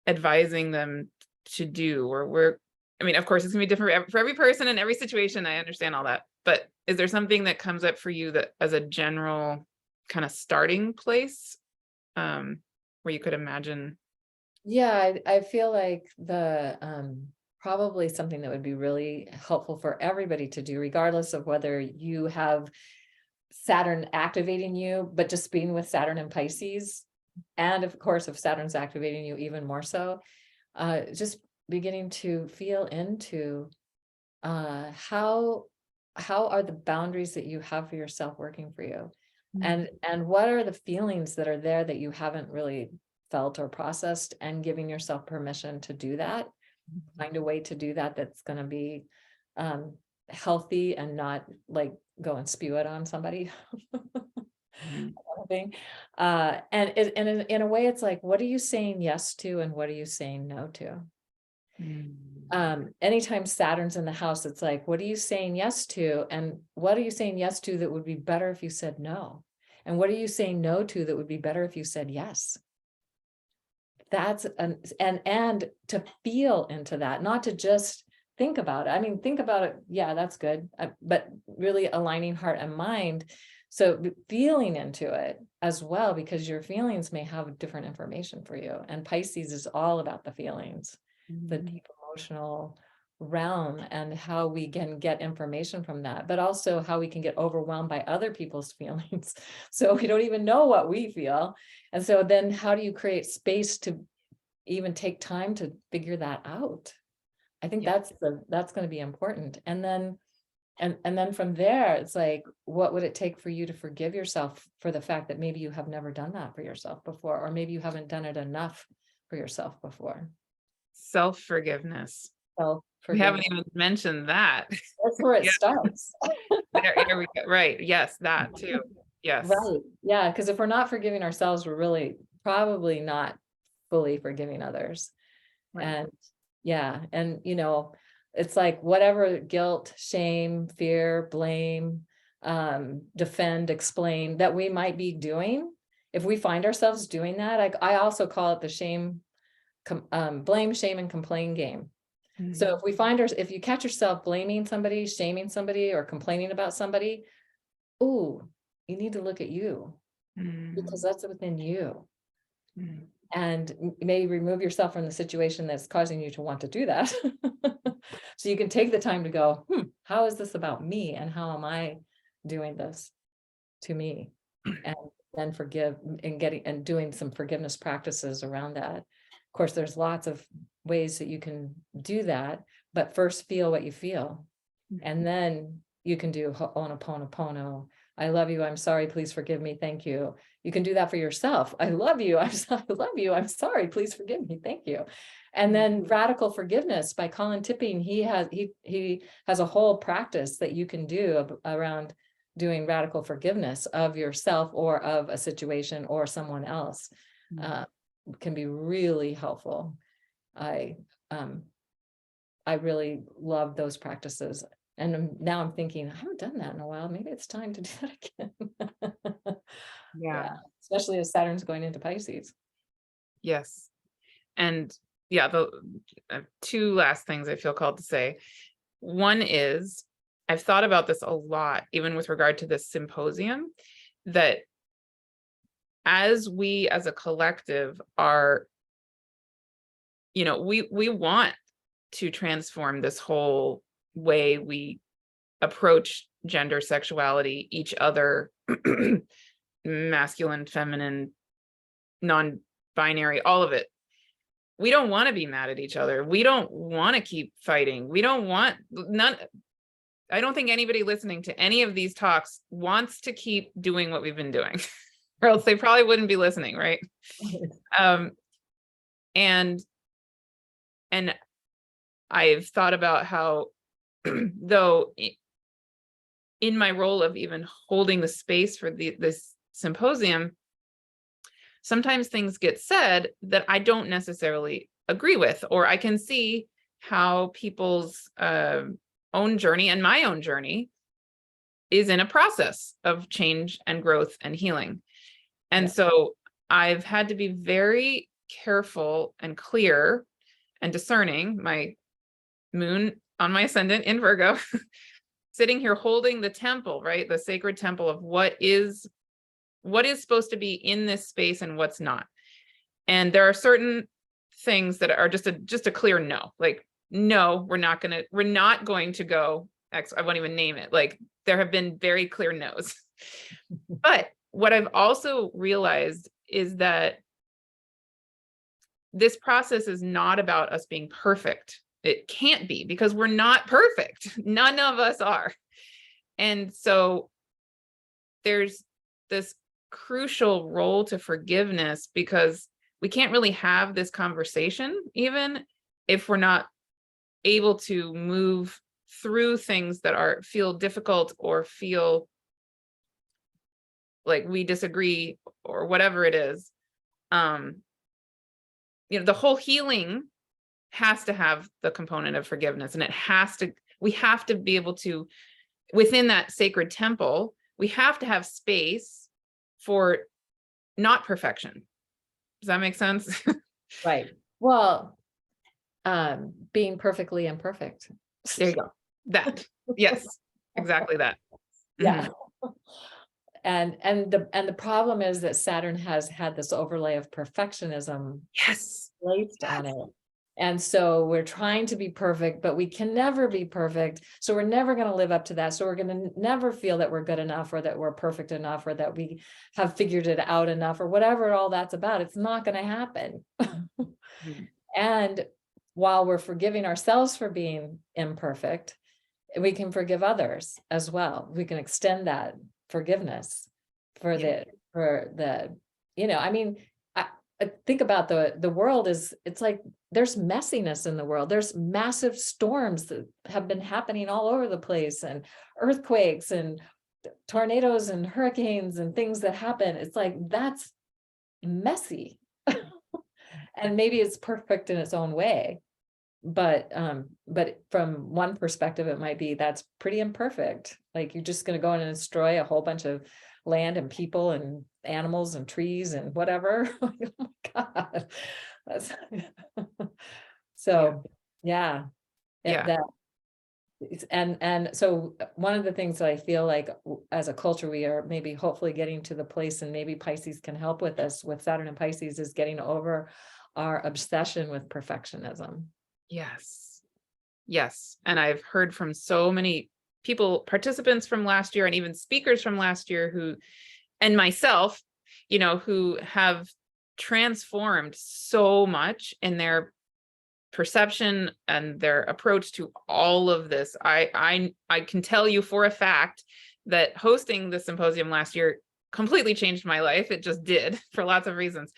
advising them to do? Or of course, it's gonna be different for every person in every situation. I understand all that, but is there something that comes up for you that as a general kind of starting place, where you could imagine? Yeah, I feel like probably something that would be really helpful for everybody to do, regardless of whether you have Saturn activating you, but just being with Saturn and Pisces, and of course, if Saturn's activating you even more so, just beginning to feel into how are the boundaries that you have for yourself working for you, and what are the feelings that are there that you haven't really felt or processed, and giving yourself permission to do that. Find a way to do that that's going to be healthy and not like go and spew it on somebody. And in a way, it's like, what are you saying yes to and what are you saying no to? Anytime Saturn's in the house, it's like, what are you saying yes to, and what are you saying yes to that would be better if you said no, and what are you saying no to that would be better if you said yes? That's and to feel into that, not to just think about it. Think about it. Yeah, that's good. But really aligning heart and mind. So feeling into it as well, because your feelings may have different information for you. And Pisces is all about the feelings. the deep emotional realm, and how we can get information from that, but also how we can get overwhelmed by other people's feelings. So we don't even know what we feel. And so then how do you create space to even take time to figure that out? I think Yeah. that's going to be important. And then from there, it's like, what would it take for you to forgive yourself for the fact that maybe you have never done that for yourself before, or maybe you haven't done it enough for yourself before? Self-forgiveness. We haven't Self-forgiveness. even mentioned that. That's where it Yeah, starts. here we go. Right. Yes, that too. Yes. Right. Yeah. Because if we're not forgiving ourselves, we're really probably not fully forgiving others. Right. And yeah. And, it's like whatever guilt, shame, fear, blame, defend, explain that we might be doing. If we find ourselves doing that, I also call it the blame, shame, and complain game. So if you catch yourself blaming somebody, shaming somebody, or complaining about somebody, ooh, you need to look at you, because that's within you. And maybe remove yourself from the situation that's causing you to want to do that. So you can take the time to go, how is this about me? And how am I doing this to me? And then forgive, and doing some forgiveness practices around that. Of course, there's lots of ways that you can do that, but first feel what you feel. And then you can do Ho'oponopono. I love you. I'm sorry. Please forgive me. Thank you. You can do that for yourself. I love you. I love you. I'm sorry. Please forgive me. Thank you. And then radical forgiveness by Colin Tipping. He has a whole practice that you can do around doing radical forgiveness of yourself or of a situation or someone else. Can be really helpful. I really love those practices. And now I'm thinking, I haven't done that in a while. Maybe it's time to do that again. Yeah. Especially as Saturn's going into Pisces. Yes. And yeah, the two last things I feel called to say. One is, I've thought about this a lot, even with regard to this symposium, that as we as a collective are, we want to transform this whole way we approach gender, sexuality, each other, masculine, feminine, non-binary, all of it. We don't want to be mad at each other. We don't want to keep fighting. We don't want I don't think anybody listening to any of these talks wants to keep doing what we've been doing, or else they probably wouldn't be listening, right? And I've thought about how, though, in my role of even holding the space for this symposium, sometimes things get said that I don't necessarily agree with, or I can see how people's own journey and my own journey is in a process of change and growth and healing. And so I've had to be very careful and clear and discerning, my moon on my ascendant in Virgo, sitting here holding the temple, right? The sacred temple of what is supposed to be in this space and what's not. And there are certain things that are just a clear no, like, no, we're not going to go X. I won't even name it. Like, there have been very clear no's. But what I've also realized is that this process is not about us being perfect. It can't be, because we're not perfect. None of us are. And so there's this crucial role to forgiveness, because we can't really have this conversation even if we're not able to move through things that feel difficult, or feel like we disagree, or whatever it is. The whole healing has to have the component of forgiveness, and we have to be able to, within that sacred temple, we have to have space for not perfection. Does that make sense? Right. Well, being perfectly imperfect. There you go. That. Yes, exactly that. Yeah. And the problem is that Saturn has had this overlay of perfectionism Yes. placed on it. And so we're trying to be perfect, but we can never be perfect. So we're never going to live up to that. So we're going to never feel that we're good enough, or that we're perfect enough, or that we have figured it out enough, or whatever all that's about. It's not going to happen. Mhm. And while we're forgiving ourselves for being imperfect, we can forgive others as well. We can extend that forgiveness for Yeah. the, I mean, I think about the world it's like there's messiness in the world. There's massive storms that have been happening all over the place, and earthquakes and tornadoes and hurricanes and things that happen. It's like, that's messy. And maybe it's perfect in its own way. But from one perspective, it might be that's pretty imperfect. Like, you're just going to go in and destroy a whole bunch of land and people and animals and trees and whatever. Like, oh my God. That's so yeah. Yeah. That and so one of the things that I feel like as a culture, we are maybe hopefully getting to the place, and maybe Pisces can help with us with Saturn and Pisces, is getting over our obsession with perfectionism. Yes. Yes. And I've heard from so many people, participants from last year, and even speakers from last year and myself, who have transformed so much in their perception and their approach to all of this. I can tell you for a fact that hosting the symposium last year completely changed my life. It just did, for lots of reasons.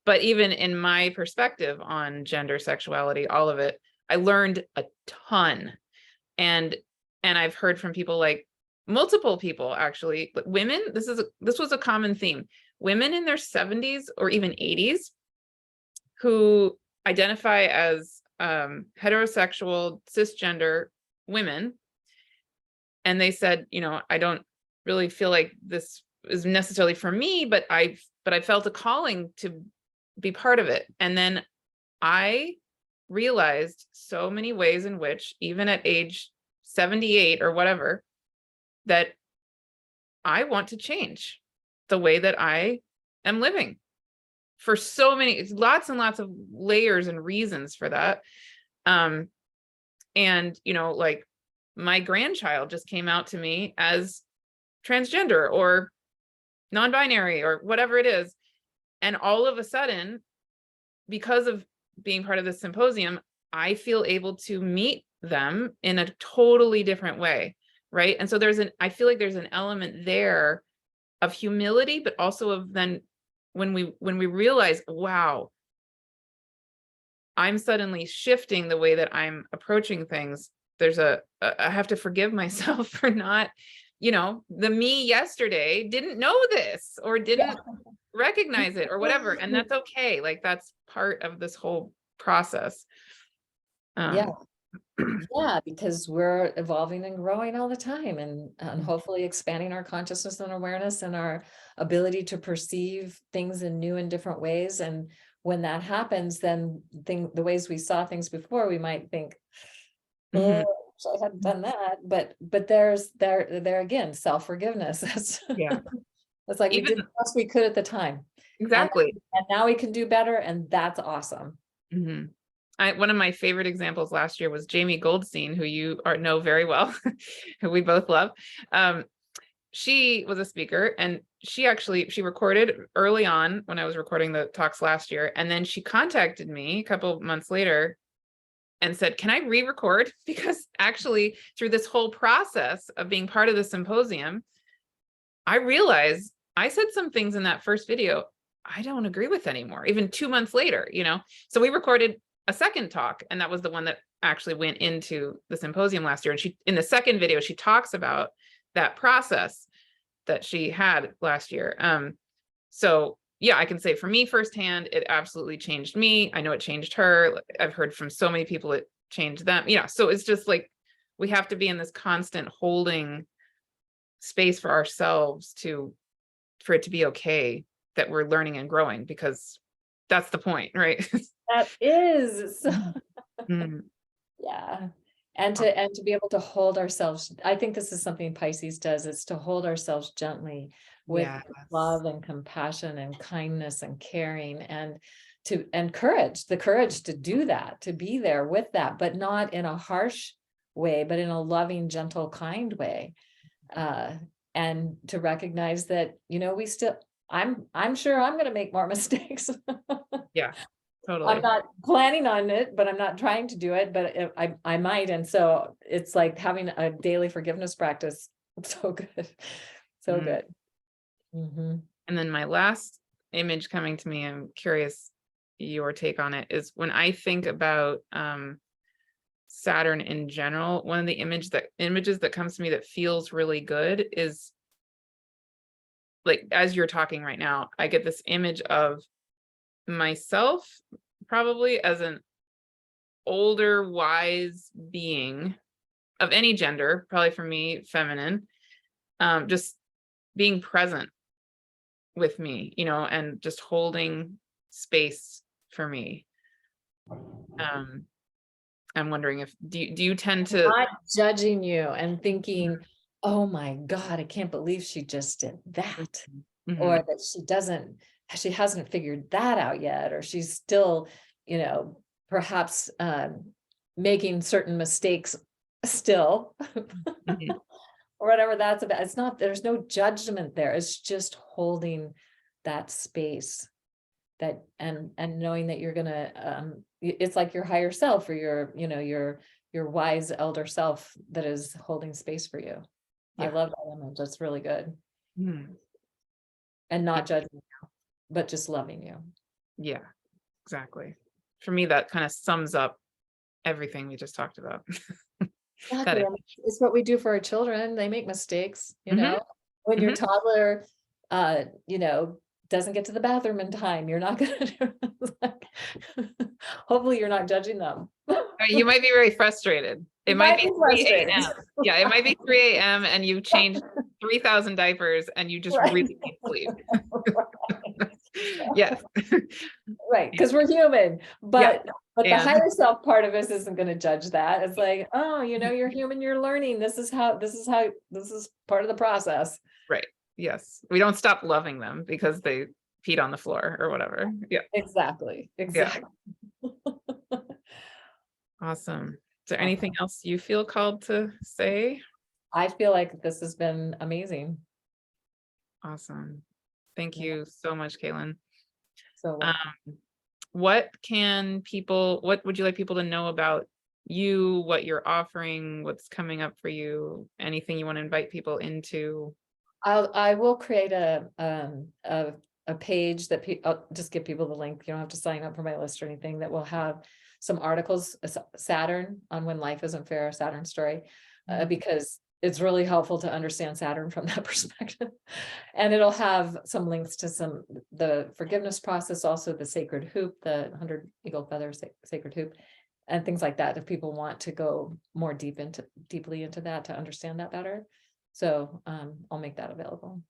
But even in my perspective on gender, sexuality, all of it, I learned a ton. And I've heard from people, like multiple people, actually, women. This was a common theme. Women in their 70s or even 80s who identify as heterosexual cisgender women. And they said, I don't really feel like this is necessarily for me, but I felt a calling to be part of it. And then I realized so many ways in which, even at age 78 or whatever, that I want to change the way that I am living, for so many, lots and lots of layers and reasons for that. And, like, my grandchild just came out to me as transgender or non-binary or whatever it is. And all of a sudden, because of being part of this symposium, I feel able to meet them in a totally different way. Right. And so I feel like there's an element there of humility, but also of then when we realize, wow, I'm suddenly shifting the way that I'm approaching things. I have to forgive myself for not, the me yesterday didn't know this or didn't recognize it or whatever. And that's okay. Like, that's part of this whole process. Yeah. Yeah, because we're evolving and growing all the time, and hopefully expanding our consciousness and awareness and our ability to perceive things in new and different ways. And when that happens, then the ways we saw things before, we might think, Mhm. oh, I hadn't done that. But there's there again, self-forgiveness. Yeah. It's like we did Even the best we could at the time. And exactly. now we can do better, and that's awesome. Mhm. One of my favorite examples last year was Jamie Goldstein, who you know very well, who we both love. She was a speaker, and she recorded early on when I was recording the talks last year. And then she contacted me a couple months later and said, can I re-record? Because actually, through this whole process of being part of the symposium, I realized I said some things in that first video I don't agree with anymore, even 2 months later, So we recorded a second talk, and that was the one that actually went into the symposium last year. And in the second video, she talks about that process that she had last year. So yeah, I can say for me firsthand, it absolutely changed me. I know it changed her. I've heard from so many people it changed them. Yeah. So it's just like, we have to be in this constant holding space for ourselves for it to be okay that we're learning and growing, because that's the point, right? That is so. Mm. Yeah. And to be able to hold ourselves, I think this is something Pisces does, is to hold ourselves gently with Yes. love and compassion and kindness and caring, and and the courage to do that, to be there with that, but not in a harsh way, but in a loving, gentle, kind way. And to recognize that, we still, I'm sure I'm going to make more mistakes. Yeah, totally. I'm not planning on it, but I'm not trying to do it, but I might. And so it's like having a daily forgiveness practice. So good. So Mm. good. Mm-hmm. And then my last image coming to me, I'm curious your take on it, is when I think about Saturn in general, one of the images that comes to me that feels really good is, like, as you're talking right now, I get this image of myself probably as an older, wise being of any gender, probably for me, feminine, just being present with me, and just holding space for me. I'm wondering if do you tend to Not judging you and thinking, oh my God, I can't believe she just did that. Or that she hasn't figured that out yet, or she's still, perhaps making certain mistakes still, Mhm. or whatever that's about. It's not, there's no judgment there. It's just holding that space, that and knowing that you're gonna it's like your higher self, or your wise elder self that is holding space for you. I Yeah. love that image. That's really good. Mhm. And not judging you, but just loving you. Yeah, exactly. For me, that kind of sums up everything we just talked about. That Exactly. I mean, image. it's what we do for our children. They make mistakes, Mhm, when your mhm. toddler, doesn't get to the bathroom in time, you're not gonna like, hopefully you're not judging them. You might be very frustrated. It You might might be be 3 frustrated. a.m. Yeah, it might be 3 a.m. and you've changed 3,000 diapers and you just Right. really need sleep. Yes. Right, Yeah. because we're human, Yeah. but the And higher self part of us isn't going to judge that. It's like, oh, you're human, you're learning. This is part of the process. right. Yes. We don't stop loving them because they peed on the floor or whatever. Yeah. Exactly. Yeah. Exactly. Awesome. Is there anything else you feel called to say? I feel like this has been amazing. Awesome. Thank Yeah. you so much, Cayelin. So Um, what would you like people to know about you, what you're offering, what's coming up for you, anything you want to invite people into? I will create a page that I'll just give people the link. You don't have to sign up for my list or anything, that will have some articles, Saturn on when life isn't fair, Saturn story, because it's really helpful to understand Saturn from that perspective. And it'll have some links to the forgiveness process, also the sacred hoop, the 100 eagle feathers sacred hoop, and things like that, if people want to go more deeply into that to understand that better. So I'll make that available.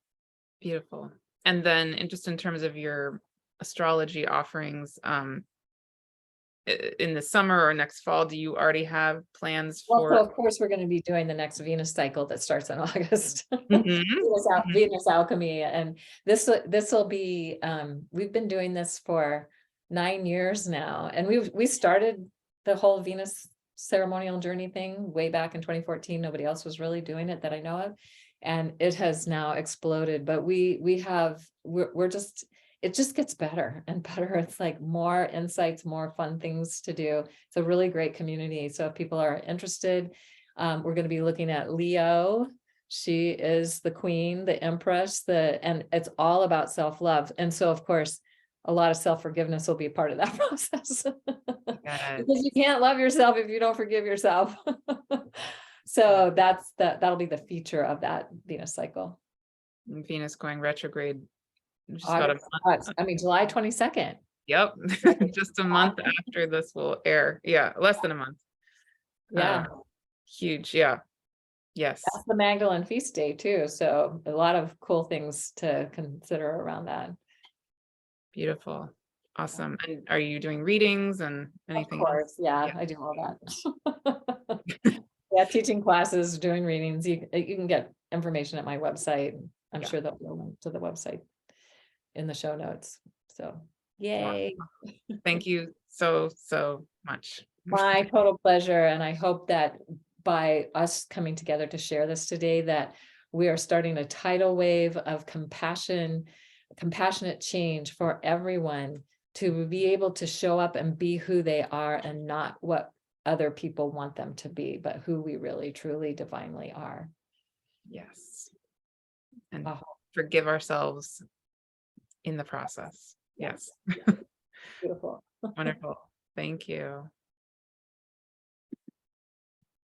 Beautiful. And then just in terms of your astrology offerings, in the summer or next fall, do you already have plans Well, so for? of course, we're going to be doing the next Venus cycle that starts in August. Mhm, mhm. Venus Alchemy. And this will be, we've been doing this for 9 years now. And we started the whole Venus ceremonial journey thing way back in 2014. Nobody else was really doing it that I know of. And it has now exploded, but it just gets better and better. It's like more insights, more fun things to do. It's a really great community. So if people are interested, we're going to be looking at Leo. She is the queen, the empress, and it's all about self-love. And so, of course, a lot of self-forgiveness will be part of that process. Yes. Because you can't love yourself if you don't forgive yourself. So that'll be the feature of that Venus cycle. Venus going retrograde just about a month. July 22nd. Yep. Just a month after this will air. Yeah, less than a month. Yeah. Huge. Yeah. Yes. That's the Magdalene feast day too. So a lot of cool things to consider around that. Beautiful. Awesome. And are you doing readings and anything Of else? course, yeah, I do all that. Yeah, teaching classes, doing readings. You can get information at my website. I'm Yeah. sure they'll link to the website in the show notes. So Yay. Thank you so, so much. My total pleasure. And I hope that by us coming together to share this today, that we are starting a tidal wave of compassion, compassionate change for everyone to be able to show up and be who they are and not what other people want them to be, but who we really, truly, divinely are. Yes. And Oh, forgive ourselves in the process. Yes. beautiful. Wonderful. Thank you.